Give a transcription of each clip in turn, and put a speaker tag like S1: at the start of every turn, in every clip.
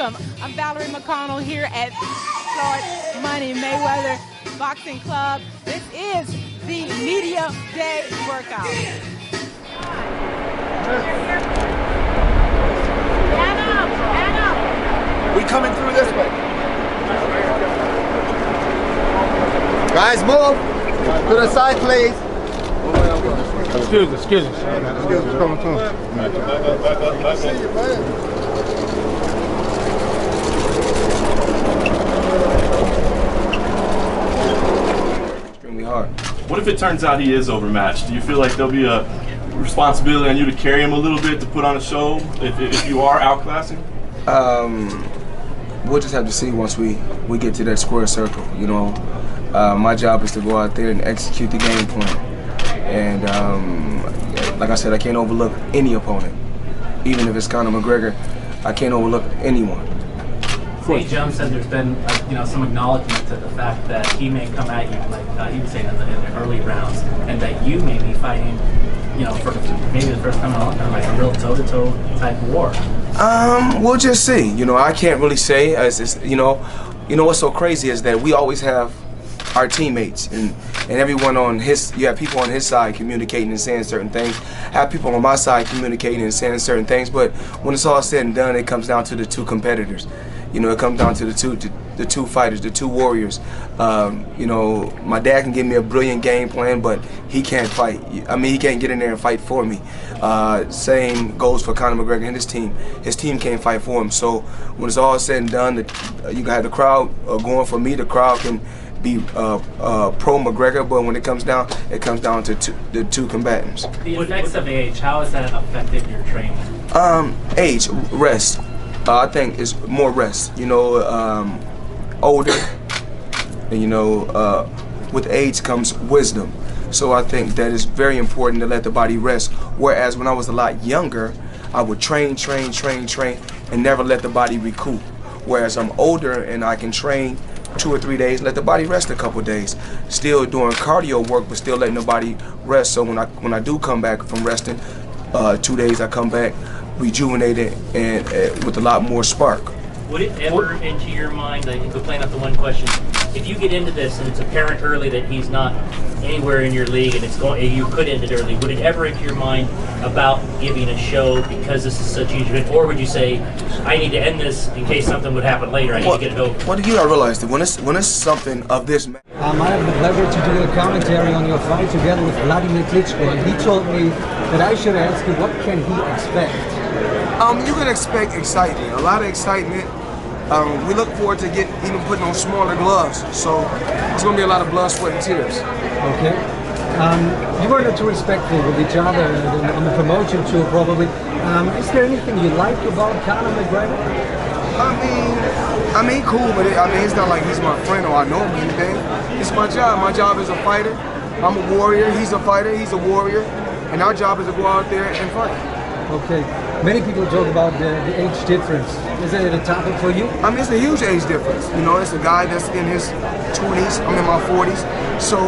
S1: welcome. I'm Valerie McConnell here at Floyd Money Mayweather Boxing Club. This is the Media Day workout.
S2: We coming through this way. Guys, move. To the side, please.
S3: Excuse me. Excuse me, coming through.
S2: Extremely hard.
S4: What if it turns out he is overmatched? Do you feel like there'll be a responsibility on you to carry him a little bit to put on a show if you are outclassing?
S2: We'll just have to see once we get to that square circle. You know, my job is to go out there and execute the game plan. And like I said, I can't overlook any opponent. Even if it's Conor McGregor, I can't overlook anyone.
S5: St. Jones said there's been some acknowledgement to the fact that he may come at you, like he was saying in the early rounds, and that you may be fighting, for maybe the first time in a long time, like a real toe-to-toe type war.
S2: We'll just see. I can't really say. What's so crazy is that we always have our teammates and everyone on you have people on his side communicating and saying certain things. Have people on my side communicating and saying certain things. But when it's all said and done, it comes down to the two competitors. It comes down to the two fighters, the two warriors. My dad can give me a brilliant game plan, but he can't fight. I mean, he can't get in there and fight for me. Same goes for Conor McGregor and his team. His team can't fight for him. So when it's all said and done, you got the crowd going for me. The crowd can be pro McGregor, but when it comes down to the two combatants.
S5: The effects of age, how has that affected your training?
S2: Age, rest. I think it's more rest. Older, and with age comes wisdom. So I think that it's very important to let the body rest. Whereas when I was a lot younger, I would train, and never let the body recoup. Whereas I'm older and I can train 2 or 3 days, let the body rest a couple days. Still doing cardio work, but still letting the body rest. So when I do come back from resting, 2 days I come back rejuvenated and with a lot more spark.
S5: Would it ever enter your mind, like, to plan out the one question, if you get into this and it's apparent early that he's not anywhere in your league and you could end it early, would it ever enter your mind about giving a show because this is such a huge event? Or would you say, I need to end this in case something would happen later, I need to get it over?
S2: What do you not realize that when it's something of this
S6: I have the pleasure to do a commentary on your fight together with Vladimir Klitschko, and he told me that I should ask you, what can he expect?
S2: You can expect excitement, a lot of excitement. We look forward to even putting on smaller gloves, so it's going to be a lot of blood, sweat, and tears.
S6: Okay. You were not too respectful with each other on the promotion tour, probably. Is there anything you like about Conor McGregor?
S2: I mean, cool, but it's not like he's my friend or I know him or anything. It's my job. My job is a fighter. I'm a warrior. He's a fighter. He's a warrior. And our job is to go out there and fight.
S6: Okay. Many people talk about the age difference. Is it a topic for you?
S2: I mean, it's a huge age difference. It's a guy that's in his 20s. I'm in my 40s. So,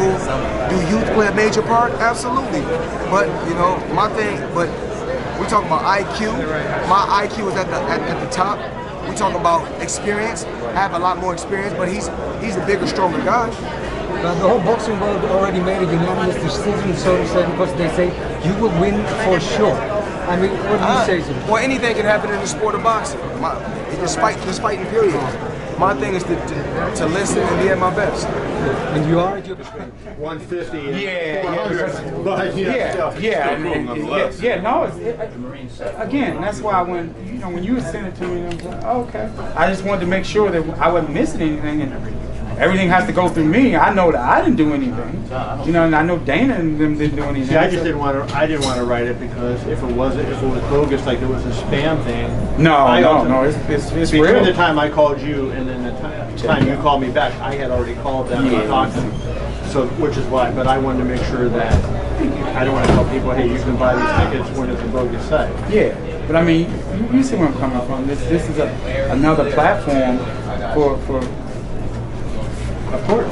S2: do youth play a major part? Absolutely. But, but we talk about IQ. My IQ is at the top. We talk about experience. I have a lot more experience, but he's a bigger, stronger guy.
S6: But the whole boxing world already made a unanimous decision, so to say, because they say you will win for sure. I mean, what do you say to that?
S2: Well, anything can happen in the sport of boxing. This fighting period. My thing is to listen and be at my best.
S6: And you are at your
S3: 150.
S7: Again, that's why when you sent it to me, I was like, oh, okay. I just wanted to make sure that I wasn't missing anything, and everything has to go through me. I know that I didn't do anything, and I know Dana and them didn't do anything.
S3: See, I just didn't want to. I didn't want to write it because if it was bogus, like it was a spam thing.
S7: No, it's real.
S3: Between the time I called you and then the time you called me back, I had already called them and talked to them. So, which is why. But I wanted to make sure that I don't want to tell people, hey, you can buy these tickets when it's a bogus site.
S7: Yeah, but I mean, you see where I'm coming from. This is another platform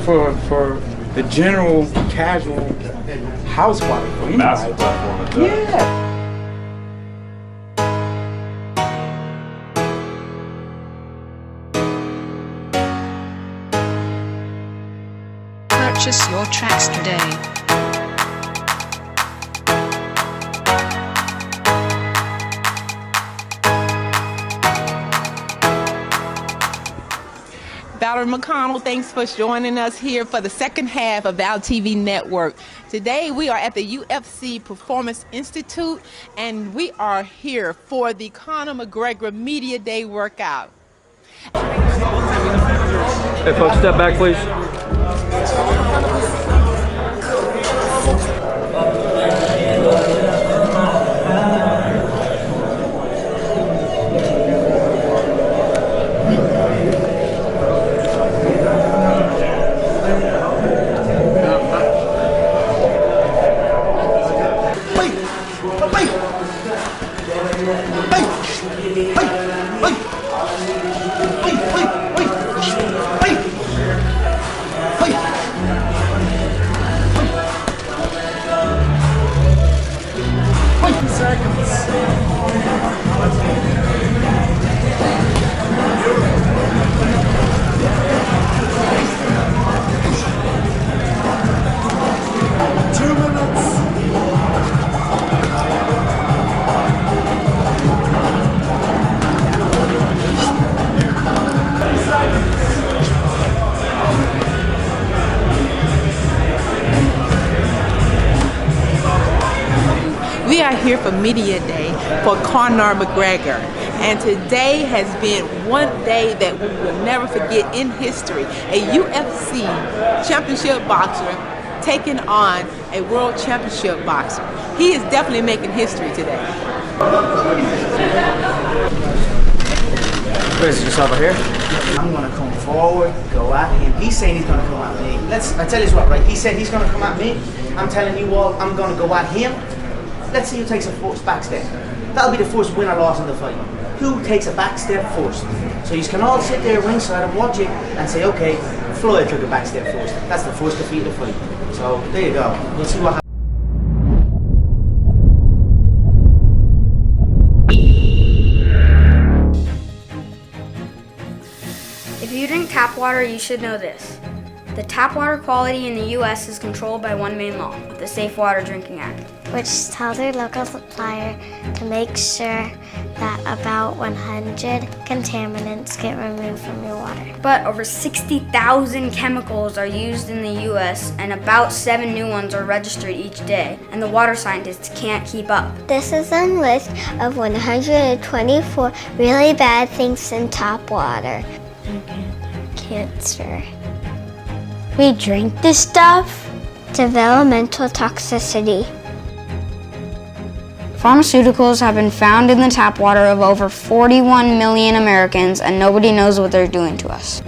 S7: for the general casual housewife.
S4: Massive platform.
S7: Yeah.
S8: Purchase your tracks today.
S1: Valerie McConnell, thanks for joining us here for the second half of VAL TV Network. Today we are at the UFC Performance Institute and we are here for the Conor McGregor Media Day workout.
S9: Hey folks, step back please.
S1: We are here for Media Day for Conor McGregor, and today has been one day that we will never forget in history. A UFC championship boxer taking on a world championship boxer. He is definitely making history today.
S10: Where's yourself over here? I'm gonna come forward, go at him. He's saying he's gonna come at me. I tell you what, right? He said he's gonna come at me. I'm telling you all, I'm gonna go at him. Let's see who takes a first back step. That'll be the first win or loss in the fight. Who takes a back step first? So you can all sit there ringside and watch it and say, okay, Floyd took a back step first. That's the first defeat of the fight. So there you go. We'll see what happens.
S11: If you drink tap water, you should know this. The tap water quality in the U.S. is controlled by one main law, the Safe Water Drinking Act,
S12: which tells your local supplier to make sure that about 100 contaminants get removed from your water.
S11: But over 60,000 chemicals are used in the U.S. and about 7 new ones are registered each day, and the water scientists can't keep up.
S12: This is a list of 124 really bad things in tap water. Cancer. We drink this stuff. Developmental toxicity.
S11: Pharmaceuticals have been found in the tap water of over 41 million Americans, and nobody knows what they're doing to us.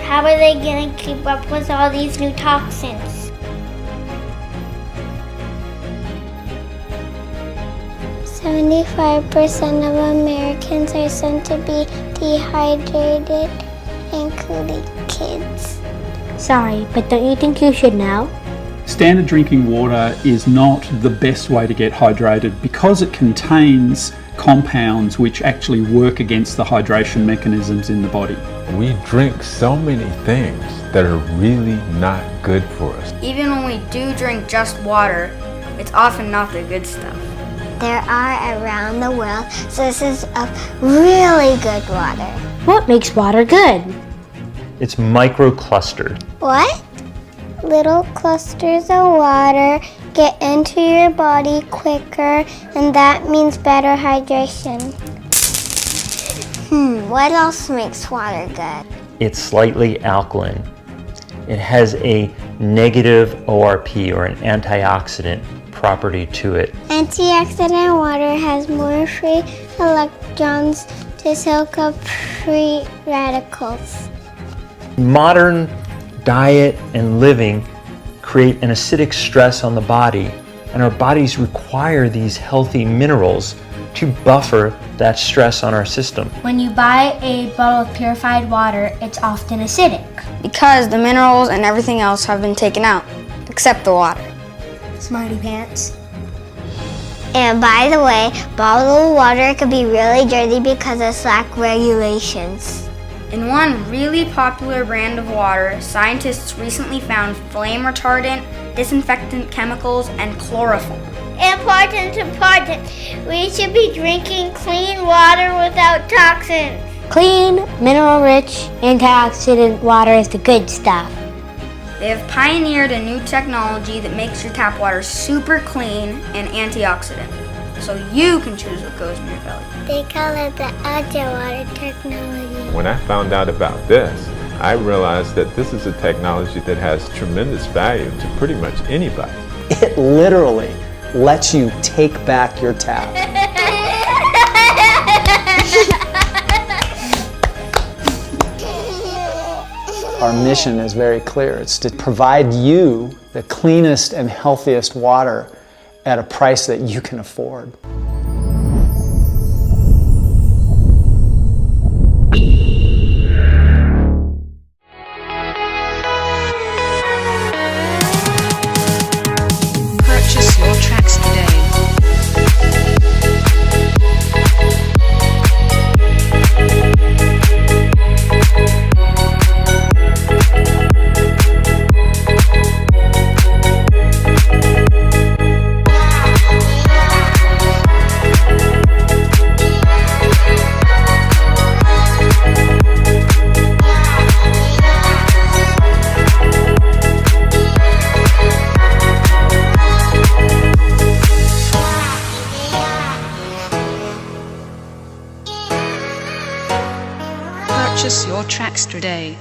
S12: How are they going to keep up with all these new toxins? 75% of Americans are said to be dehydrated, including kids. Sorry, but don't you think you should know?
S13: Standard drinking water is not the best way to get hydrated because it contains compounds which actually work against the hydration mechanisms in the body.
S14: We drink so many things that are really not good for us.
S11: Even when we do drink just water, it's often not the good stuff.
S12: There are around the world sources of really good water. What makes water good?
S15: It's microclustered.
S12: What? Little clusters of water get into your body quicker, and that means better hydration. What else makes water good?
S15: It's slightly alkaline. It has a negative ORP, or an antioxidant property to it.
S12: Antioxidant water has more free electrons to soak up free radicals.
S15: Modern diet and living create an acidic stress on the body, and our bodies require these healthy minerals to buffer that stress on our system.
S12: When you buy a bottle of purified water, it's often acidic.
S11: Because the minerals and everything else have been taken out, except the water.
S12: Smarty pants. And by the way, bottled water could be really dirty because of slack regulations.
S11: In one really popular brand of water, scientists recently found flame retardant, disinfectant chemicals, and chlorophyll.
S12: Important. We should be drinking clean water without toxins. Clean, mineral-rich, antioxidant water is the good stuff.
S11: They have pioneered a new technology that makes your tap water super clean and antioxidant, so you can choose what goes in your belly.
S12: They call it the Ultra Water technology.
S14: When I found out about this, I realized that this is a technology that has tremendous value to pretty much anybody.
S8: It literally lets you take back your tap. Our mission is very clear. It's to provide you the cleanest and healthiest water at a price that you can afford.
S16: Purchase your tracks today. Purchase your tracks today.